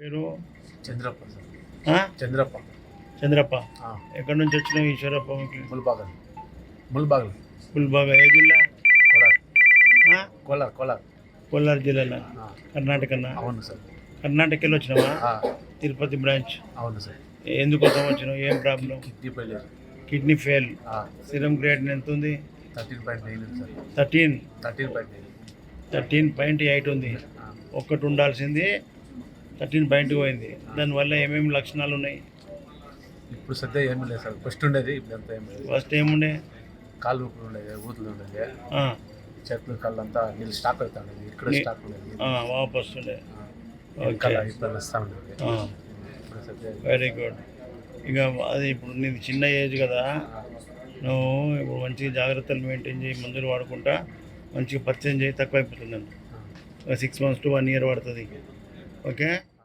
పేరు చంద్రప్ప సార్. ఆ? చంద్రప్ప. చంద్రప్ప. ఆ. ఎక్కడి నుంచి వచ్చినావు ఈశ్వరప్పకి? ముల్బాగల్. ముల్బాగల్. పుల్బాగా ఏ జిల్లా? కోలార్. ఆ? కోలార్. కోలార్. కోలార్ జిల్లాలో. ఆ. కర్ణాటకనా? అవును సార్. కర్ణాటకలో వచ్చినావా? ఆ. తిరుపతి బ్రాంచ్. అవును సార్. ఎందుకోసం వచ్చినావు? ఏం problem? Kidney failure. Kidney fail. ఆ. సిరం గ్రేడ్ ఎంత ఉంది? 13.9 సార్. 13. 13.9. 13.8 ఉంది. ఆ. ఒక్కటి ఉండాల్సింది 13 పోయింది. దానివల్ల ఏమేమి లక్షణాలు ఉన్నాయి? ఇప్పుడు సద్య ఏమీ లేదు సార్. ఫస్ట్ ఉండేది, ఇప్పుడు అంతా ఏమి లేదు. ఫస్ట్ ఏముండే? కాళ్ళు ఊపులు ఉండేది, ఊతులు ఉండేది, ఆ, చేతులు కాళ్ళు అంతా నీళ్ళు స్టాక్ అవుతా ఉండేది. ఇక్కడ స్టాక్ ఉండేది. వాపస్ ఉండే. కళ్ళ ఇప్పుడు వస్తూ ఉండేది. ఇప్పుడు సద్య వెరీ గుడ్. ఇక అది ఇప్పుడు నీది చిన్న ఏజ్ కదా, నువ్వు ఇప్పుడు మంచిగా జాగ్రత్తలు మెయింటైన్ చేయి, మందులు వాడుకుంటా మంచిగా పరిచయం చేయి, తక్కువ అయిపోతుంది. 6 months to 1 year పడుతుంది. ఓకే.